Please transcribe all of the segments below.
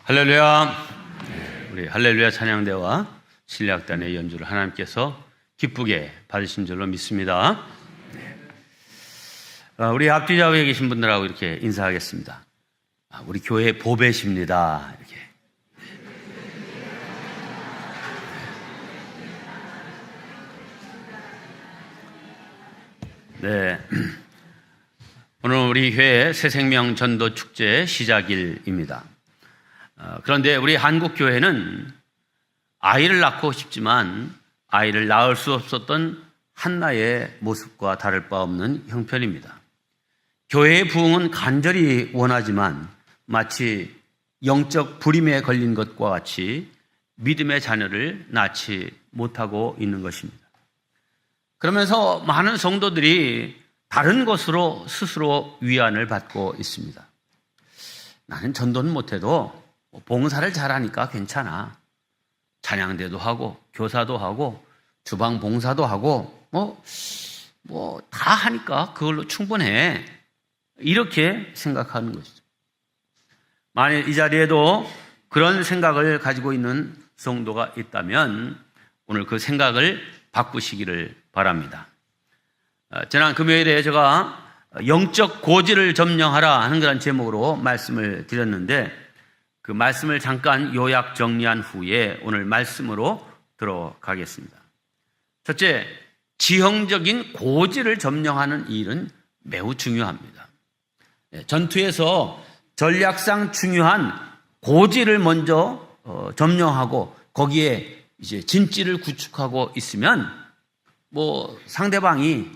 할렐루야. 우리 할렐루야 찬양대와 신뢰악단의 연주를 하나님께서 기쁘게 받으신 줄로 믿습니다. 우리 앞뒤 좌우에 계신 분들하고 이렇게 인사하겠습니다. 우리 교회 보배십니다. 이렇게. 네. 오늘 우리 교회 새생명 전도 축제 시작일입니다. 그런데 우리 한국 교회는 아이를 낳고 싶지만 아이를 낳을 수 없었던 한나의 모습과 다를 바 없는 형편입니다. 교회의 부흥은 간절히 원하지만 마치 영적 불임에 걸린 것과 같이 믿음의 자녀를 낳지 못하고 있는 것입니다. 그러면서 많은 성도들이 다른 것으로 스스로 위안을 받고 있습니다. 나는 전도는 못해도 봉사를 잘하니까 괜찮아. 찬양대도 하고 교사도 하고 주방 봉사도 하고 다 하니까 그걸로 충분해. 이렇게 생각하는 것이죠. 만일 이 자리에도 그런 생각을 가지고 있는 성도가 있다면 오늘 그 생각을 바꾸시기를 바랍니다. 지난 금요일에 제가 영적 고지를 점령하라 하는 그런 제목으로 말씀을 드렸는데 그 말씀을 잠깐 요약 정리한 후에 오늘 말씀으로 들어가겠습니다. 첫째, 지형적인 고지를 점령하는 일은 매우 중요합니다. 전투에서 전략상 중요한 고지를 먼저 점령하고 거기에 이제 진지를 구축하고 있으면 상대방이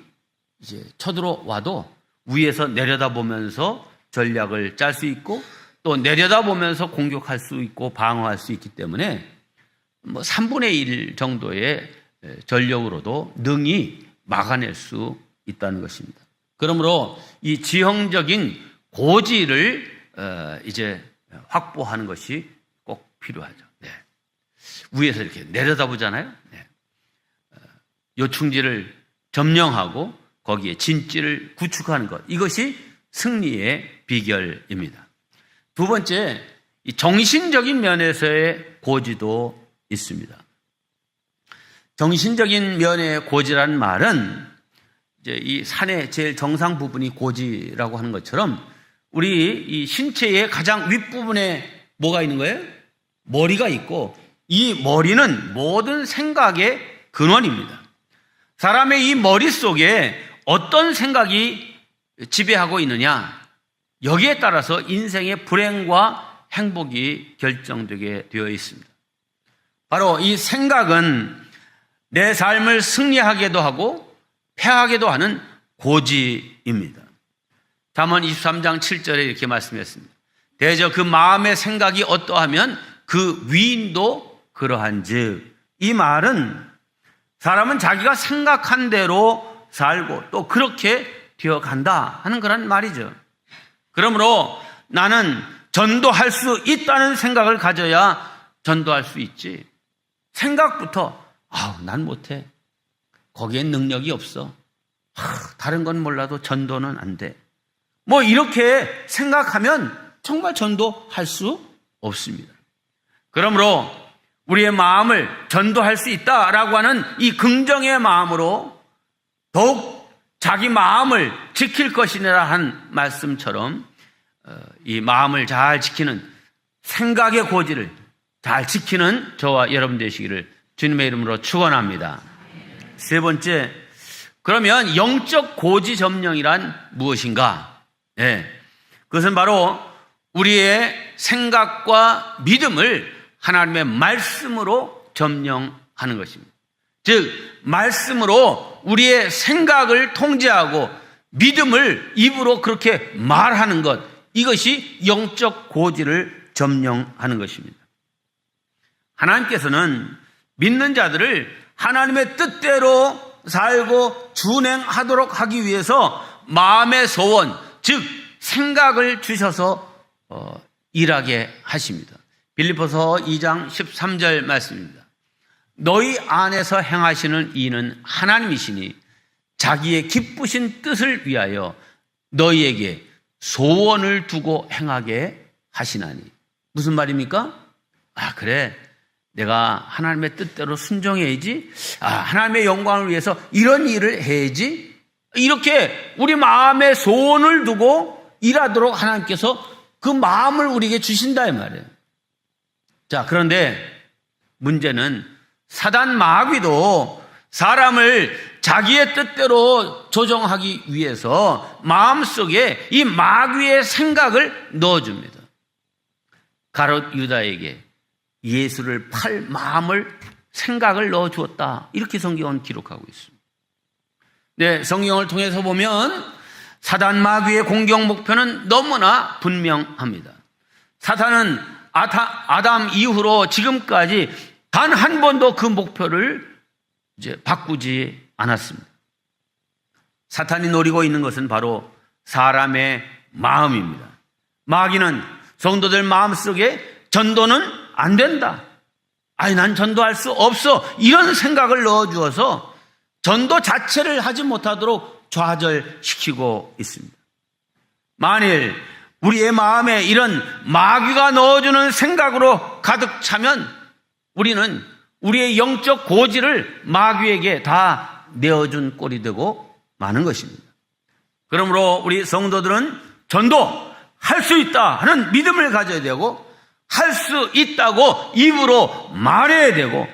이제 쳐들어와도 위에서 내려다보면서 전략을 짤 수 있고 또 내려다보면서 공격할 수 있고 방어할 수 있기 때문에 3분의 1 정도의 전력으로도 능히 막아낼 수 있다는 것입니다. 그러므로 이 지형적인 고지를 이제 확보하는 것이 꼭 필요하죠. 네. 위에서 이렇게 내려다보잖아요. 네. 요충지를 점령하고 거기에 진지를 구축하는 것, 이것이 승리의 비결입니다. 두 번째, 이 정신적인 면에서의 고지도 있습니다. 정신적인 면의 고지라는 말은 이제 이 산의 제일 정상 부분이 고지라고 하는 것처럼 우리 이 신체의 가장 윗부분에 뭐가 있는 거예요? 머리가 있고 이 머리는 모든 생각의 근원입니다. 사람의 이 머릿속에 어떤 생각이 지배하고 있느냐, 여기에 따라서 인생의 불행과 행복이 결정되게 되어 있습니다. 바로 이 생각은 내 삶을 승리하게도 하고 패하게도 하는 고지입니다. 잠언 23장 7절에 이렇게 말씀했습니다. 대저 그 마음의 생각이 어떠하면 그 위인도 그러한즉, 이 말은 사람은 자기가 생각한 대로 살고 또 그렇게 되어간다 하는 그런 말이죠. 그러므로 나는 전도할 수 있다는 생각을 가져야 전도할 수 있지. 생각부터 난 못해. 거기엔 능력이 없어. 다른 건 몰라도 전도는 안 돼. 이렇게 생각하면 정말 전도할 수 없습니다. 그러므로 우리의 마음을 전도할 수 있다라고 하는 이 긍정의 마음으로 더욱 자기 마음을 지킬 것이니라 한 말씀처럼 이 마음을 잘 지키는 생각의 고지를 잘 지키는 저와 여러분 되시기를 주님의 이름으로 축원합니다. 세 번째, 그러면 영적 고지 점령이란 무엇인가? 그것은 바로 우리의 생각과 믿음을 하나님의 말씀으로 점령하는 것입니다. 즉 말씀으로 우리의 생각을 통제하고 믿음을 입으로 그렇게 말하는 것, 이것이 영적 고지를 점령하는 것입니다. 하나님께서는 믿는 자들을 하나님의 뜻대로 살고 준행하도록 하기 위해서 마음의 소원, 즉 생각을 주셔서 일하게 하십니다. 빌립보서 2장 13절 말씀입니다. 너희 안에서 행하시는 이는 하나님이시니 자기의 기쁘신 뜻을 위하여 너희에게 소원을 두고 행하게 하시나니. 무슨 말입니까? 아, 그래. 내가 하나님의 뜻대로 순종해야지. 아, 하나님의 영광을 위해서 이런 일을 해야지. 이렇게 우리 마음에 소원을 두고 일하도록 하나님께서 그 마음을 우리에게 주신다 이 말이에요. 자, 그런데 문제는 사단 마귀도 사람을 자기의 뜻대로 조정하기 위해서 마음속에 이 마귀의 생각을 넣어줍니다. 가롯 유다에게 예수를 팔 마음을 생각을 넣어주었다. 이렇게 성경은 기록하고 있습니다. 네, 성경을 통해서 보면 사단 마귀의 공격 목표는 너무나 분명합니다. 사탄은 아담 이후로 지금까지 단 한 번도 그 목표를 이제 바꾸지 않았습니다. 사탄이 노리고 있는 것은 바로 사람의 마음입니다. 마귀는 성도들 마음속에 전도는 안 된다. 아니, 난 전도할 수 없어. 이런 생각을 넣어주어서 전도 자체를 하지 못하도록 좌절시키고 있습니다. 만일 우리의 마음에 이런 마귀가 넣어주는 생각으로 가득 차면 우리는 우리의 영적 고지를 마귀에게 다 내어준 꼴이 되고 마는 것입니다. 그러므로 우리 성도들은 전도할 수 있다 하는 믿음을 가져야 되고, 할 수 있다고 입으로 말해야 되고,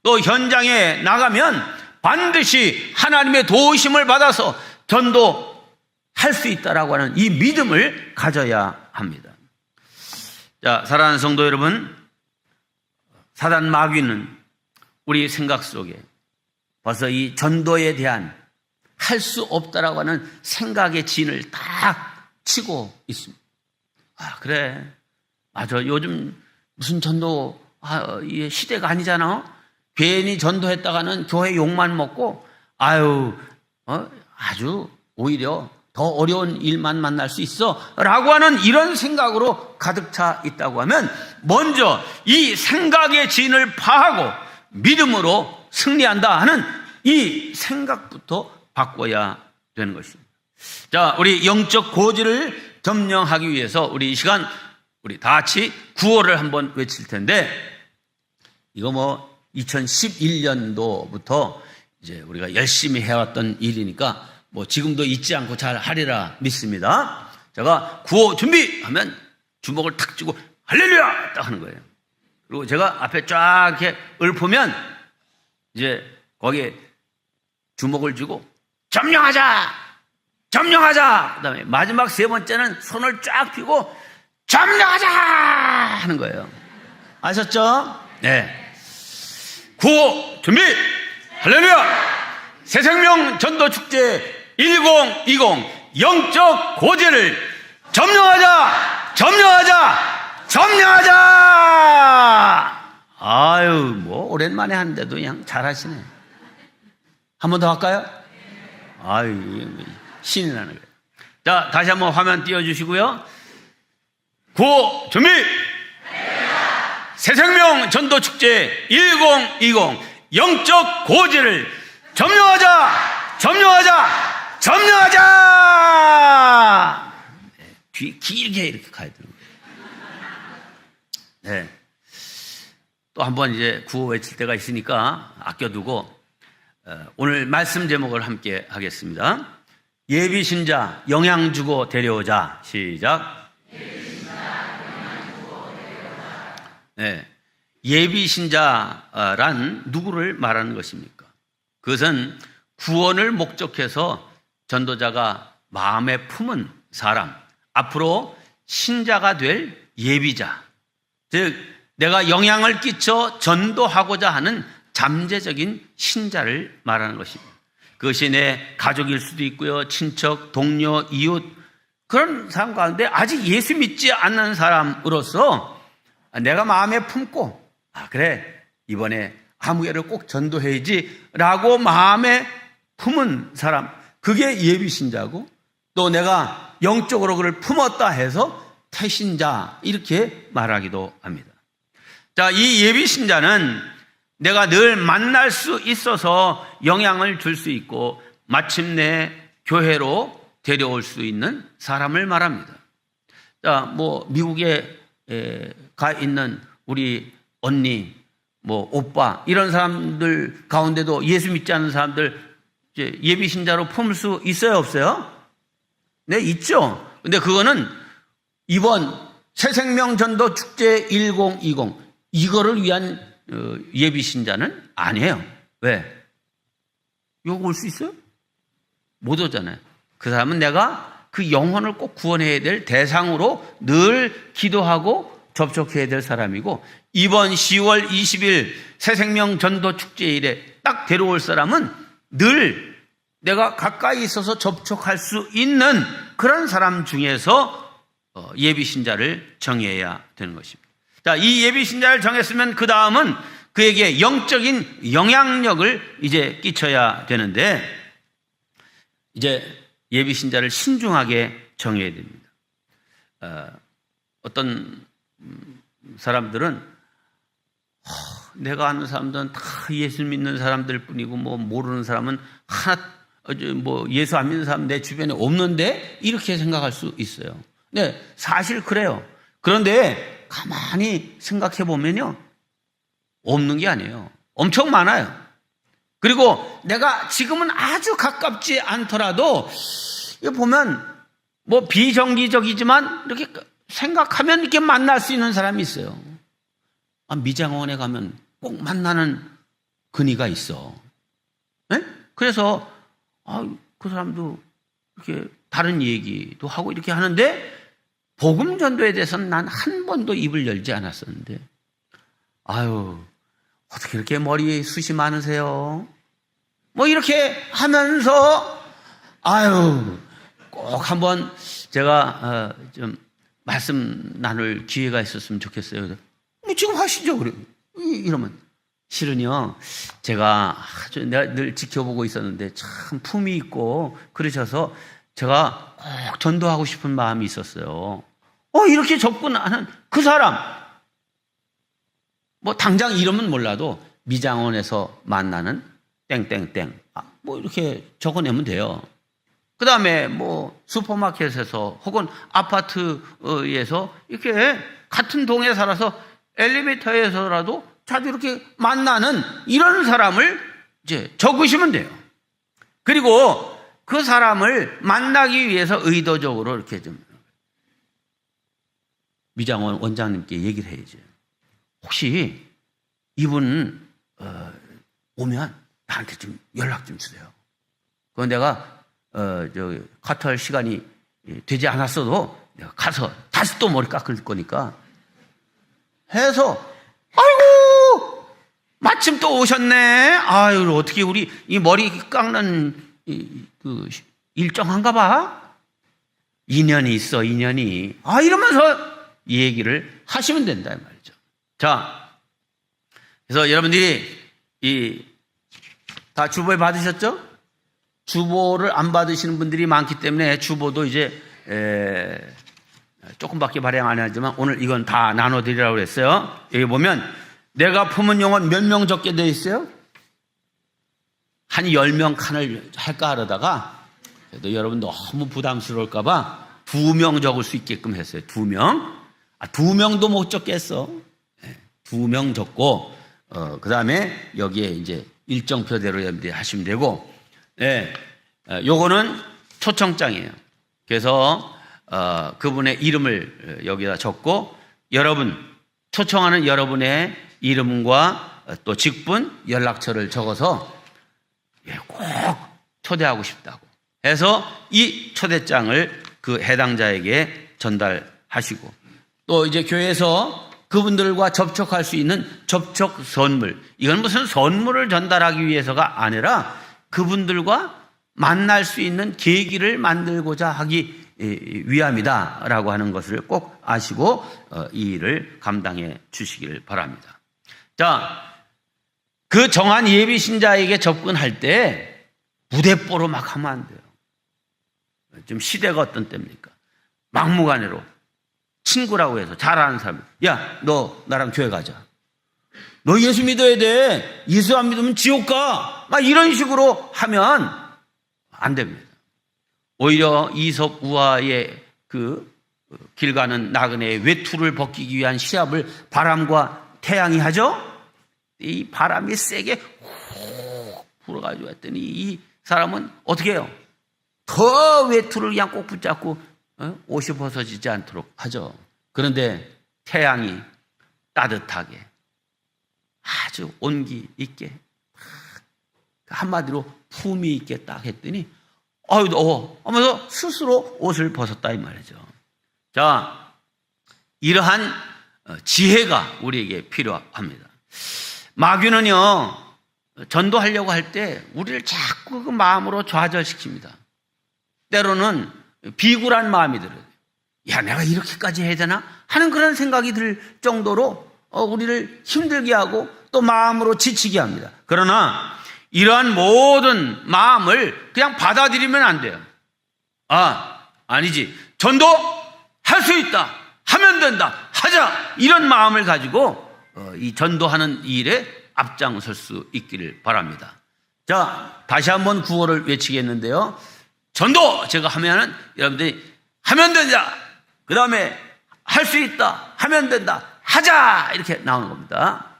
또 현장에 나가면 반드시 하나님의 도우심을 받아서 전도할 수 있다라고 하는 이 믿음을 가져야 합니다. 자, 사랑하는 성도 여러분, 사단 마귀는 우리 생각 속에 벌써 이 전도에 대한 할 수 없다라고 하는 생각의 진을 딱 치고 있습니다. 아, 그래. 맞아. 요즘 무슨 전도 시대가 아니잖아. 괜히 전도했다가는 교회 욕만 먹고, 아주 오히려 더 어려운 일만 만날 수 있어 라고 하는 이런 생각으로 가득 차 있다고 하면, 먼저 이 생각의 진을 파하고 믿음으로 승리한다 하는 이 생각부터 바꿔야 되는 것입니다. 자, 우리 영적 고지를 점령하기 위해서 우리 이 시간 우리 다 같이 구호를 한번 외칠 텐데, 이거 2011년도부터 이제 우리가 열심히 해왔던 일이니까 지금도 잊지 않고 잘 하리라 믿습니다. 제가 구호 준비하면 주먹을 탁 쥐고 할렐루야 딱 하는 거예요. 그리고 제가 앞에 쫙 이렇게 읊으면 이제 거기에 주먹을 쥐고 점령하자! 점령하자! 그 다음에 마지막 세 번째는 손을 쫙 펴고 점령하자! 하는 거예요. 아셨죠? 네. 구호 준비! 할렐루야! 새생명 전도축제 1020 영적 고지를 점령하자! 점령하자! 점령하자! 아유, 오랜만에 하는데도 그냥 잘하시네. 한 번 더 할까요? 아유, 신이 나는 거예요. 자, 다시 한번 화면 띄워주시고요. 구호 준비! 새생명 전도축제 1020 영적 고지를 점령하자! 점령하자! 점령하자! 네, 뒤 길게 이렇게 가야 되는 거예요. 네. 또 한 번 이제 구호 외칠 때가 있으니까 아껴두고 오늘 말씀 제목을 함께 하겠습니다. 예비신자 영양 주고 데려오자. 시작. 네. 예비신자란 누구를 말하는 것입니까? 그것은 구원을 목적해서 전도자가 마음에 품은 사람, 앞으로 신자가 될 예비자, 즉 내가 영향을 끼쳐 전도하고자 하는 잠재적인 신자를 말하는 것입니다. 그것이 내 가족일 수도 있고요, 친척, 동료, 이웃, 그런 사람 가운데 아직 예수 믿지 않는 사람으로서 내가 마음에 품고, 그래, 이번에 아무개를 꼭 전도해야지 라고 마음에 품은 사람, 그게 예비신자고, 또 내가 영적으로 그를 품었다 해서 태신자, 이렇게 말하기도 합니다. 자, 이 예비신자는 내가 늘 만날 수 있어서 영향을 줄 수 있고 마침내 교회로 데려올 수 있는 사람을 말합니다. 자, 미국에 가 있는 우리 언니, 뭐 오빠 이런 사람들 가운데도 예수 믿지 않는 사람들 이제 예비 신자로 품을 수 있어요, 없어요? 네, 있죠. 근데 그거는 이번 새생명 전도 축제 1020 이거를 위한 예비 신자는 아니에요. 왜? 이거 올 수 있어요? 못 오잖아요. 그 사람은 내가 그 영혼을 꼭 구원해야 될 대상으로 늘 기도하고 접촉해야 될 사람이고, 이번 10월 20일 새생명 전도 축제일에 딱 데려올 사람은 늘 내가 가까이 있어서 접촉할 수 있는 그런 사람 중에서 예비 신자를 정해야 되는 것입니다. 자, 이 예비 신자를 정했으면 그 다음은 그에게 영적인 영향력을 이제 끼쳐야 되는데, 이제 예비 신자를 신중하게 정해야 됩니다. 어떤 사람들은 내가 아는 사람들은 다 예수 믿는 사람들 뿐이고 뭐 모르는 사람은 하나 뭐 예수 안 믿는 사람 내 주변에 없는데 이렇게 생각할 수 있어요. 네, 사실 그래요. 그런데 가만히 생각해 보면요, 없는 게 아니에요. 엄청 많아요. 그리고 내가 지금은 아주 가깝지 않더라도 이거 보면 뭐 비정기적이지만 이렇게 생각하면 이렇게 만날 수 있는 사람이 있어요. 미장원에 가면 꼭 만나는 근이가 있어. 네? 그래서 그 사람도 이렇게 다른 얘기도 하고 이렇게 하는데, 복음 전도에 대해서는 난 한 번도 입을 열지 않았었는데, 어떻게 이렇게 머리에 숱이 많으세요? 뭐 이렇게 하면서 꼭 한번 제가 좀 말씀 나눌 기회가 있었으면 좋겠어요. 그래서 뭐 지금 하시죠. 그래. 이러면 실은요, 제가 아주 내가 늘 지켜보고 있었는데 참 품이 있고 그러셔서 제가 꼭 전도하고 싶은 마음이 있었어요. 이렇게 접근하는 그 사람, 뭐 당장 이름은 몰라도 미장원에서 만나는 땡땡땡, 뭐 이렇게 적어내면 돼요. 그 다음에 뭐 슈퍼마켓에서 혹은 아파트에서 이렇게 같은 동에 살아서 엘리베이터에서라도 자주 이렇게 만나는 이런 사람을 이제 적으시면 돼요. 그리고 그 사람을 만나기 위해서 의도적으로 이렇게 좀 미장원 원장님께 얘기를 해야죠. 혹시 이분 오면 나한테 좀 연락 좀 주세요. 그건 내가 카트할 시간이 되지 않았어도 내가 가서 다시 또 머리 깎을 거니까 해서, 아이고 마침 또 오셨네. 어떻게 우리 이 머리 깎는 그 일정한가 봐. 인연이 있어, 인연이. 이러면서 이 얘기를 하시면 된다 이 말이죠. 자, 그래서 여러분들이 다 주보에 받으셨죠? 주보를 안 받으시는 분들이 많기 때문에 주보도 이제 조금밖에 발행 안 하지만 오늘 이건 다 나눠드리라고 그랬어요. 여기 보면 내가 품은 영혼 몇 명 적게 되어 있어요? 한 10명 칸을 할까 하다가 그래도 여러분 너무 부담스러울까 봐 2명 적을 수 있게끔 했어요. 2명. 2명도 못 적겠어. 2명 적고 그 다음에 여기에 이제 일정표대로 여러분들이 하시면 되고, 요거는 초청장이에요. 그래서 그분의 이름을 여기다 적고, 여러분 초청하는 여러분의 이름과 또 직분, 연락처를 적어서 꼭 초대하고 싶다고 해서 이 초대장을 그 해당자에게 전달하시고, 또 이제 교회에서 그분들과 접촉할 수 있는 접촉 선물, 이건 무슨 선물을 전달하기 위해서가 아니라 그분들과 만날 수 있는 계기를 만들고자 하기 위함이다라고 하는 것을 꼭 아시고 이 일을 감당해 주시길 바랍니다. 자, 그 정한 예비 신자에게 접근할 때 무대뽀로 막 하면 안 돼요. 지금 시대가 어떤 때입니까? 막무가내로 친구라고 해서 잘 아는 사람, 야, 너 나랑 교회 가자. 너 예수 믿어야 돼. 예수 안 믿으면 지옥 가. 막 이런 식으로 하면 안 됩니다. 오히려 이솝 우화의 그 길 가는 나그네의 외투를 벗기기 위한 시합을 바람과 태양이 하죠. 이 바람이 세게 훅 불어가지고 했더니 이 사람은 어떻게 해요? 더 외투를 그냥 꼭 붙잡고 옷이 벗어지지 않도록 하죠. 그런데 태양이 따뜻하게 아주 온기 있게 한마디로 품위 있게 딱 했더니 아유 더워 하면서 스스로 옷을 벗었다 이 말이죠. 자, 이러한 지혜가 우리에게 필요합니다. 마귀는요, 전도하려고 할 때 우리를 자꾸 그 마음으로 좌절시킵니다. 때로는 비굴한 마음이 들어요. 야, 내가 이렇게까지 해야 되나? 하는 그런 생각이 들 정도로 우리를 힘들게 하고 또 마음으로 지치게 합니다. 그러나 이러한 모든 마음을 그냥 받아들이면 안 돼요. 아니지. 전도 할 수 있다. 하면 된다. 하자. 이런 마음을 가지고 이 전도하는 일에 앞장설 수 있기를 바랍니다. 자, 다시 한번 구호를 외치겠는데요. 전도 제가 하면은 여러분들이 하면 된다. 그 다음에 할 수 있다. 하면 된다. 하자. 이렇게 나오는 겁니다.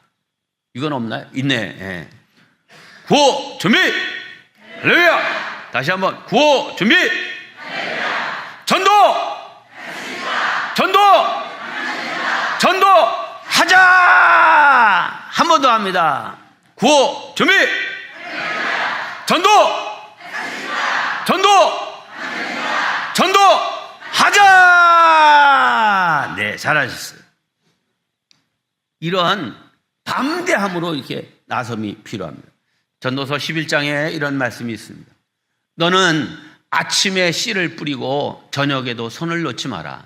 이건 없나요? 있네. 예. 구호 준비. 할렐루야. 다시 한번 구호 준비. 전도. 전도. 전도. 하자. 한 번 더 합니다. 구호 준비. 전도. 전도. 전도. 하자. 네, 잘하셨어요. 이러한 담대함으로 이렇게 나섬이 필요합니다. 전도서 11장에 이런 말씀이 있습니다. 너는 아침에 씨를 뿌리고 저녁에도 손을 놓지 마라.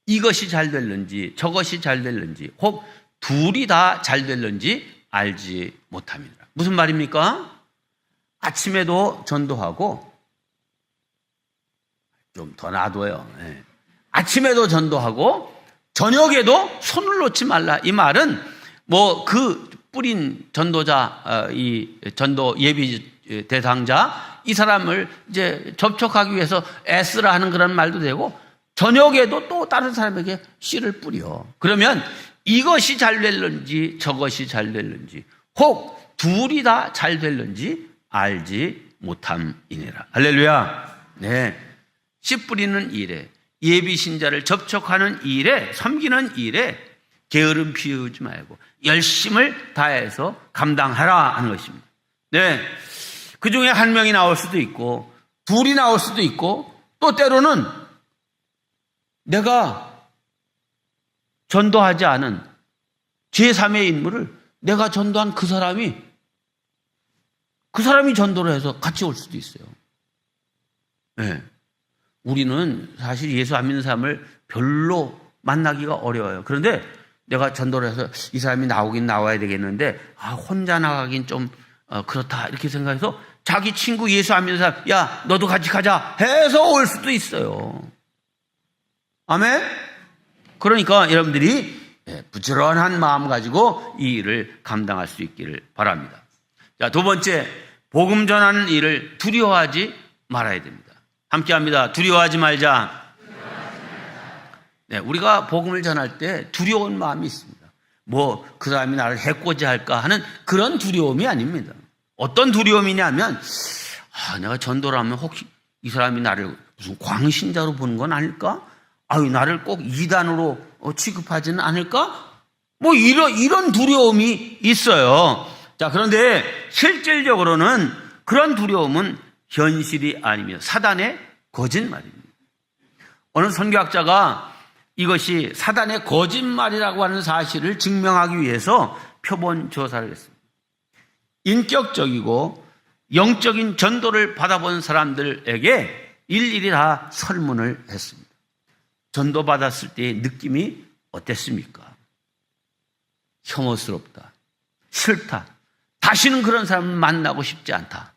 이것이 잘 될는지 저것이 잘 될는지 혹 둘이 다 잘 될는지 알지 못함이니라. 무슨 말입니까? 아침에도 전도하고 좀 더 놔둬요. 네. 아침에도 전도하고 저녁에도 손을 놓지 말라. 이 말은 뭐 그 뿌린 전도자, 이 전도 예비 대상자, 이 사람을 이제 접촉하기 위해서 애쓰라 하는 그런 말도 되고, 저녁에도 또 다른 사람에게 씨를 뿌려. 그러면 이것이 잘 될는지 저것이 잘 될는지 혹 둘이 다 잘 될는지 알지 못함이니라. 할렐루야. 네. 씨 뿌리는 일에, 예비 신자를 접촉하는 일에, 섬기는 일에 게으름 피우지 말고 열심을 다해서 감당하라 하는 것입니다. 네. 그 중에 한 명이 나올 수도 있고, 둘이 나올 수도 있고, 또 때로는 내가 전도하지 않은 제3의 인물을 내가 전도한 그 사람이 전도를 해서 같이 올 수도 있어요. 네. 우리는 사실 예수 안 믿는 사람을 별로 만나기가 어려워요. 그런데 내가 전도를 해서 이 사람이 나오긴 나와야 되겠는데, 혼자 나가긴 좀 그렇다 이렇게 생각해서 자기 친구 예수 안 믿는 사람, 야 너도 같이 가자 해서 올 수도 있어요. 아멘. 그러니까 여러분들이 부지런한 마음 가지고 이 일을 감당할 수 있기를 바랍니다. 자, 두 번째, 복음 전하는 일을 두려워하지 말아야 됩니다. 함께 합니다. 두려워하지 말자. 네, 우리가 복음을 전할 때 두려운 마음이 있습니다. 뭐 그 사람이 나를 해코지 할까 하는 그런 두려움이 아닙니다. 어떤 두려움이냐면, 내가 전도를 하면 혹시 이 사람이 나를 무슨 광신자로 보는 건 아닐까? 나를 꼭 이단으로 취급하지는 않을까? 뭐 이런 두려움이 있어요. 자, 그런데 실질적으로는 그런 두려움은 현실이 아니며 사단의 거짓말입니다. 어느 선교학자가 이것이 사단의 거짓말이라고 하는 사실을 증명하기 위해서 표본 조사를 했습니다. 인격적이고 영적인 전도를 받아본 사람들에게 일일이 다 설문을 했습니다. 전도받았을 때의 느낌이 어땠습니까? 혐오스럽다, 싫다, 다시는 그런 사람을 만나고 싶지 않다.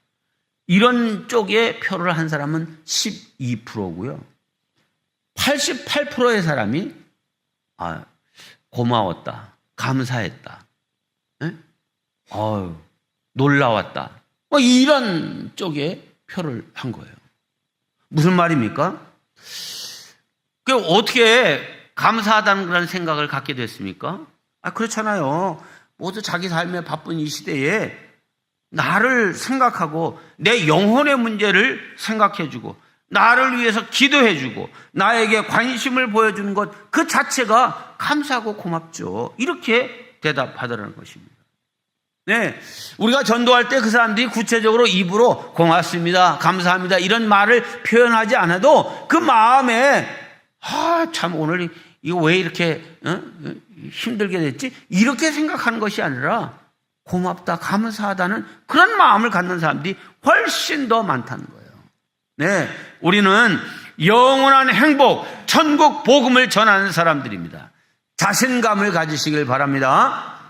이런 쪽에 표를 한 사람은 12%고요. 88%의 사람이 고마웠다, 감사했다, 놀라웠다, 이런 쪽에 표를 한 거예요. 무슨 말입니까? 그 어떻게 감사하다는 그런 생각을 갖게 됐습니까? 그렇잖아요. 모두 자기 삶에 바쁜 이 시대에 나를 생각하고 내 영혼의 문제를 생각해주고 나를 위해서 기도해주고 나에게 관심을 보여주는 것 그 자체가 감사하고 고맙죠. 이렇게 대답하더라는 것입니다. 네, 우리가 전도할 때 그 사람들이 구체적으로 입으로 고맙습니다, 감사합니다 이런 말을 표현하지 않아도 그 마음에 참 오늘 이거 왜 이렇게 힘들게 됐지? 이렇게 생각하는 것이 아니라 고맙다, 감사하다는 그런 마음을 갖는 사람들이 훨씬 더 많다는 거예요. 네, 우리는 영원한 행복, 천국 복음을 전하는 사람들입니다. 자신감을 가지시길 바랍니다.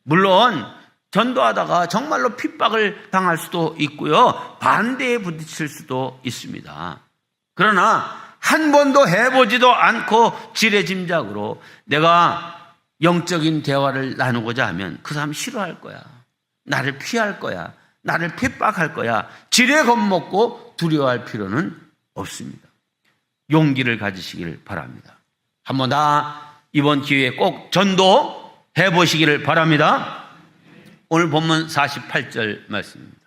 물론 전도하다가 정말로 핍박을 당할 수도 있고요, 반대에 부딪힐 수도 있습니다. 그러나 한 번도 해보지도 않고 지레짐작으로 내가 영적인 대화를 나누고자 하면 그 사람 싫어할 거야, 나를 피할 거야, 나를 핍박할 거야. 지레 겁먹고 두려워할 필요는 없습니다. 용기를 가지시기를 바랍니다. 한번 다 이번 기회에 꼭 전도해 보시기를 바랍니다. 오늘 본문 48절 말씀입니다.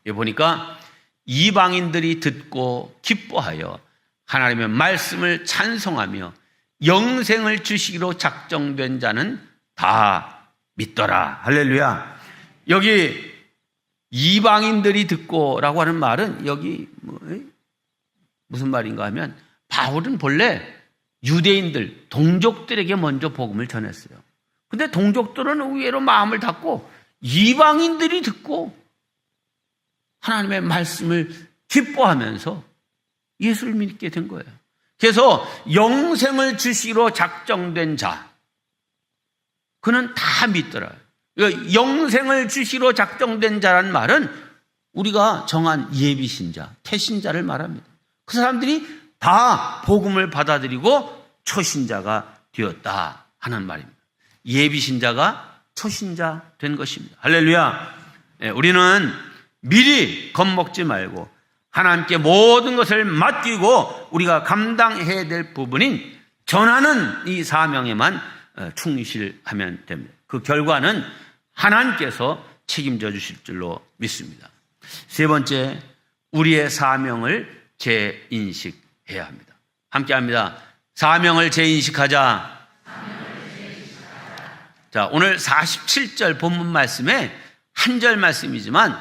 여기 보니까 이방인들이 듣고 기뻐하여 하나님의 말씀을 찬송하며 영생을 주시기로 작정된 자는 다 믿더라. 할렐루야. 여기 이방인들이 듣고라고 하는 말은 여기 무슨 말인가 하면 바울은 본래 유대인들, 동족들에게 먼저 복음을 전했어요. 근데 동족들은 의외로 마음을 닫고 이방인들이 듣고 하나님의 말씀을 기뻐하면서 예수를 믿게 된 거예요. 그래서 영생을 주시기로 작정된 자, 그는 다 믿더라. 영생을 주시기로 작정된 자란 말은 우리가 정한 예비신자, 태신자를 말합니다. 그 사람들이 다 복음을 받아들이고 초신자가 되었다 하는 말입니다. 예비신자가 초신자 된 것입니다. 할렐루야. 우리는 미리 겁먹지 말고 하나님께 모든 것을 맡기고 우리가 감당해야 될 부분인 전하는 이 사명에만 충실하면 됩니다. 그 결과는 하나님께서 책임져 주실 줄로 믿습니다. 세 번째, 우리의 사명을 재인식해야 합니다. 함께 합니다. 사명을 재인식하자. 자, 오늘 47절 본문 말씀에 한 절 말씀이지만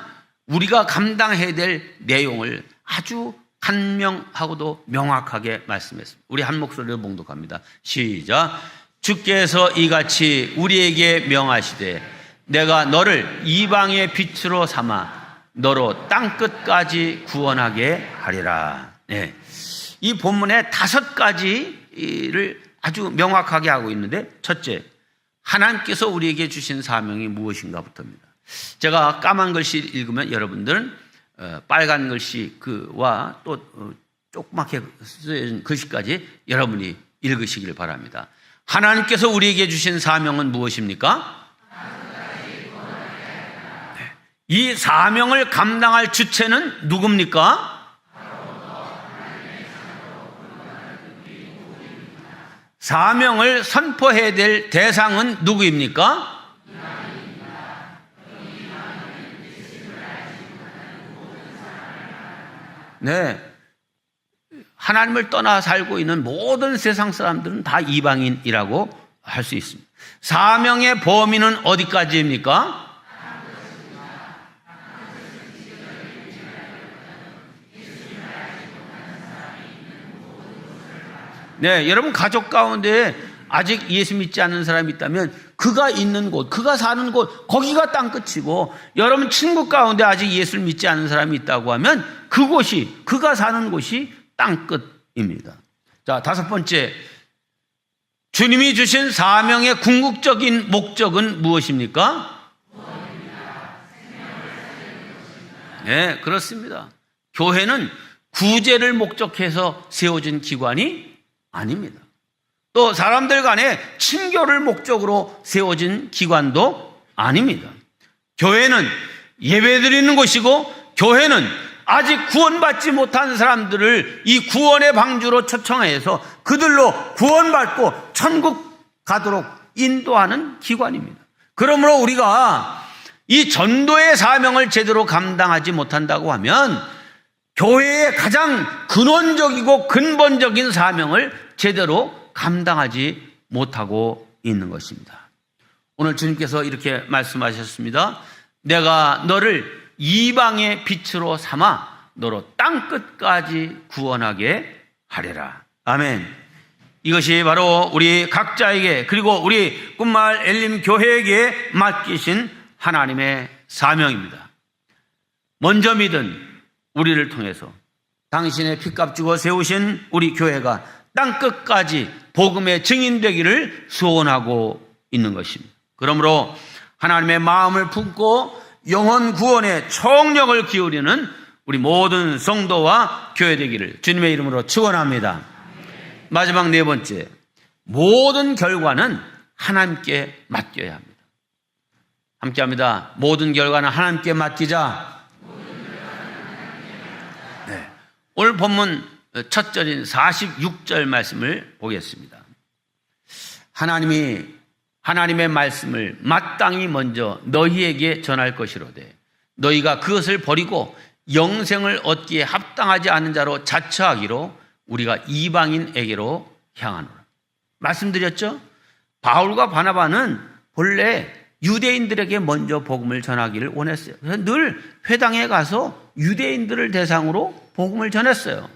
우리가 감당해야 될 내용을 아주 간명하고도 명확하게 말씀했습니다. 우리 한 목소리로 봉독합니다. 시작. 주께서 이같이 우리에게 명하시되 내가 너를 이방의 빛으로 삼아 너로 땅끝까지 구원하게 하리라. 네. 이 본문에 5가지를 아주 명확하게 하고 있는데, 첫째, 하나님께서 우리에게 주신 사명이 무엇인가부터입니다. 제가 까만 글씨 읽으면 여러분들은 빨간 글씨와 또 조그맣게 쓰여진 글씨까지 여러분이 읽으시길 바랍니다. 하나님께서 우리에게 주신 사명은 무엇입니까? 이 사명을 감당할 주체는 누굽니까? 사명을 선포해야 될 대상은 누구입니까? 네. 하나님을 떠나 살고 있는 모든 세상 사람들은 다 이방인이라고 할 수 있습니다. 사명의 범위는 어디까지입니까? 네, 여러분 가족 가운데 아직 예수 믿지 않는 사람이 있다면 그가 있는 곳, 그가 사는 곳, 거기가 땅끝이고, 여러분 친구 가운데 아직 예수를 믿지 않는 사람이 있다고 하면 그곳이, 그가 사는 곳이 땅끝입니다. 자, 5번째, 주님이 주신 사명의 궁극적인 목적은 무엇입니까? 네, 그렇습니다. 교회는 구제를 목적해서 세워진 기관이 아닙니다. 또 사람들 간에 친교를 목적으로 세워진 기관도 아닙니다. 교회는 예배드리는 곳이고, 교회는 아직 구원받지 못한 사람들을 이 구원의 방주로 초청해서 그들로 구원받고 천국 가도록 인도하는 기관입니다. 그러므로 우리가 이 전도의 사명을 제대로 감당하지 못한다고 하면 교회의 가장 근원적이고 근본적인 사명을 제대로 감당하지 못하고 있는 것입니다. 오늘 주님께서 이렇게 말씀하셨습니다. 내가 너를 이방의 빛으로 삼아 너로 땅끝까지 구원하게 하리라. 아멘. 이것이 바로 우리 각자에게 그리고 우리 꿈마을 엘림 교회에게 맡기신 하나님의 사명입니다. 먼저 믿은 우리를 통해서 당신의 핏값 주고 세우신 우리 교회가 땅끝까지 복음의 증인되기를 소원하고 있는 것입니다. 그러므로 하나님의 마음을 품고 영혼 구원에 총력을 기울이는 우리 모든 성도와 교회 되기를 주님의 이름으로 축원합니다. 마지막 네 번째, 모든 결과는 하나님께 맡겨야 합니다. 함께합니다. 모든 결과는 하나님께 맡기자. 네. 오늘 본문 첫 절인 46절 말씀을 보겠습니다. 하나님의 말씀을 마땅히 먼저 너희에게 전할 것이로되 너희가 그것을 버리고 영생을 얻기에 합당하지 않은 자로 자처하기로 우리가 이방인에게로 향하노라. 말씀드렸죠? 바울과 바나바는 본래 유대인들에게 먼저 복음을 전하기를 원했어요. 그래서 늘 회당에 가서 유대인들을 대상으로 복음을 전했어요.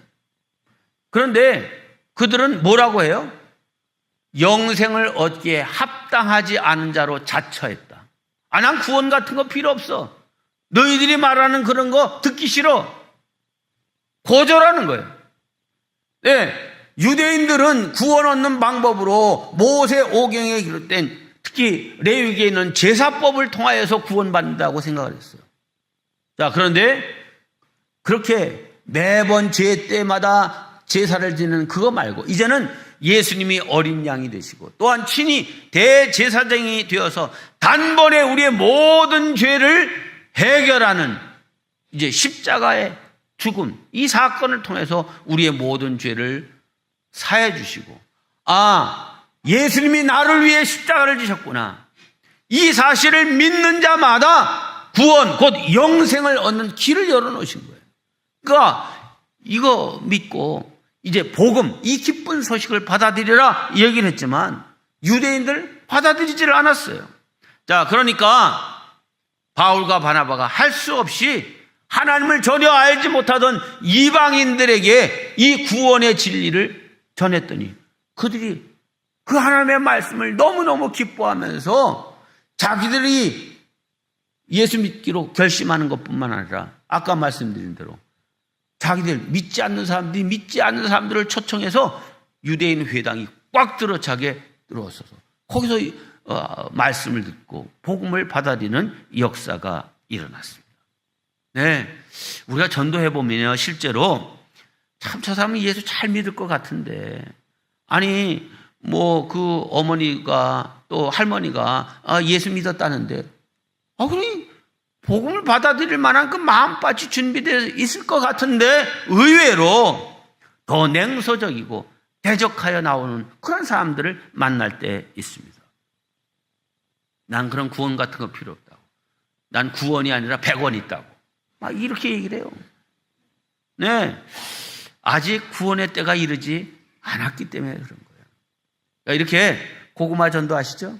그런데 그들은 뭐라고 해요? 영생을 얻기에 합당하지 않은 자로 자처했다. 난 구원 같은 거 필요 없어. 너희들이 말하는 그런 거 듣기 싫어. 거절하는 거예요. 네, 유대인들은 구원 얻는 방법으로 모세 오경에 기록된 특히 레위기에 있는 제사법을 통하여서 구원받는다고 생각을 했어요. 자, 그런데 그렇게 매번 제 때마다 제사를 지내는 그거 말고 이제는 예수님이 어린 양이 되시고 또한 친히 대제사장이 되어서 단번에 우리의 모든 죄를 해결하는 이제 십자가의 죽음, 이 사건을 통해서 우리의 모든 죄를 사해 주시고 예수님이 나를 위해 십자가를 지셨구나. 이 사실을 믿는 자마다 구원, 곧 영생을 얻는 길을 열어놓으신 거예요. 그러니까 이거 믿고 이제 복음, 이 기쁜 소식을 받아들이라 이 얘기를 했지만 유대인들 받아들이지를 않았어요. 자, 그러니까 바울과 바나바가 할 수 없이 하나님을 전혀 알지 못하던 이방인들에게 이 구원의 진리를 전했더니 그들이 그 하나님의 말씀을 너무너무 기뻐하면서 자기들이 예수 믿기로 결심하는 것뿐만 아니라 아까 말씀드린 대로 자기들 믿지 않는 사람들을 초청해서 유대인 회당이 꽉 들어차게 들어왔어서 거기서 말씀을 듣고 복음을 받아들이는 역사가 일어났습니다. 네, 우리가 전도해보면요, 실제로 참 저 사람은 예수 잘 믿을 것 같은데 그 어머니가 또 할머니가 예수 믿었다는데 그러니 복음을 받아들일 만한 그 마음밭이 준비되어 있을 것 같은데 의외로 더 냉소적이고 대적하여 나오는 그런 사람들을 만날 때 있습니다. 난 그런 구원 같은 거 필요 없다고. 난 구원이 아니라 100원 있다고. 이렇게 얘기를 해요. 네, 아직 구원의 때가 이르지 않았기 때문에 그런 거예요. 그러니까 이렇게 고구마 전도하시죠?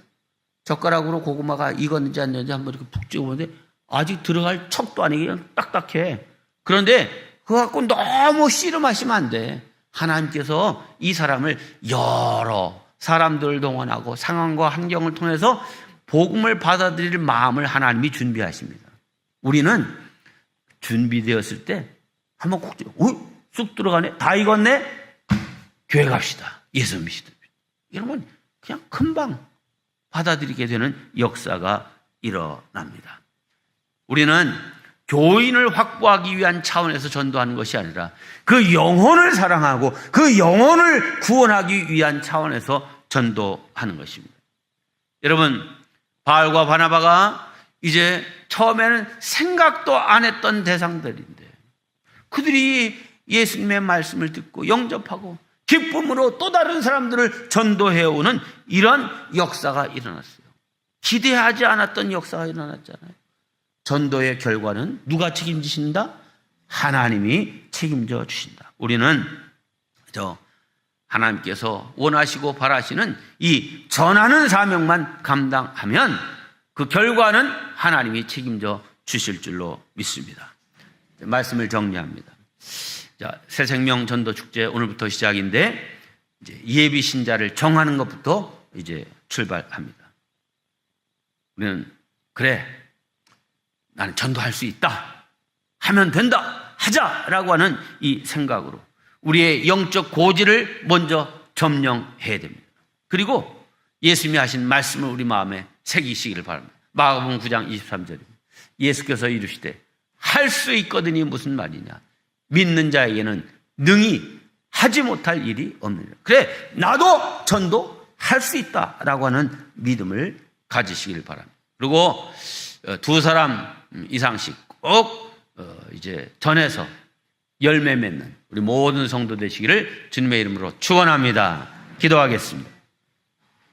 젓가락으로 고구마가 익었는지 안 익었는지 한번 이렇게 푹 찍어보는데 아직 들어갈 척도 아니게 그냥 딱딱해. 그런데 그거 갖고 너무 씨름하시면 안 돼. 하나님께서 이 사람을 여러 사람들을 동원하고 상황과 환경을 통해서 복음을 받아들일 마음을 하나님이 준비하십니다. 우리는 준비되었을 때 한번 쑥 들어가네. 다 익었네. 교회 갑시다. 예수 믿시다. 이러면 그냥 금방 받아들이게 되는 역사가 일어납니다. 우리는 교인을 확보하기 위한 차원에서 전도하는 것이 아니라 그 영혼을 사랑하고 그 영혼을 구원하기 위한 차원에서 전도하는 것입니다. 여러분, 바울과 바나바가 이제 처음에는 생각도 안 했던 대상들인데 그들이 예수님의 말씀을 듣고 영접하고 기쁨으로 또 다른 사람들을 전도해오는 이런 역사가 일어났어요. 기대하지 않았던 역사가 일어났잖아요. 전도의 결과는 누가 책임지신다? 하나님이 책임져 주신다. 우리는 하나님께서 원하시고 바라시는 이 전하는 사명만 감당하면 그 결과는 하나님이 책임져 주실 줄로 믿습니다. 말씀을 정리합니다. 자, 새생명 전도 축제 오늘부터 시작인데 이제 예비 신자를 정하는 것부터 이제 출발합니다. 우리는 그래, 나는 전도할 수 있다, 하면 된다, 하자라고 하는 이 생각으로 우리의 영적 고지를 먼저 점령해야 됩니다. 그리고 예수님이 하신 말씀을 우리 마음에 새기시기를 바랍니다. 마가복음 9장 23절입니다. 예수께서 이르시되 할 수 있거든이 무슨 말이냐? 믿는 자에게는 능히 하지 못할 일이 없느니라. 그래, 나도 전도할 수 있다라고 하는 믿음을 가지시길 바랍니다. 그리고 2사람 이상씩 꼭 이제 전해서 열매 맺는 우리 모든 성도 되시기를 주님의 이름으로 축원합니다. 기도하겠습니다.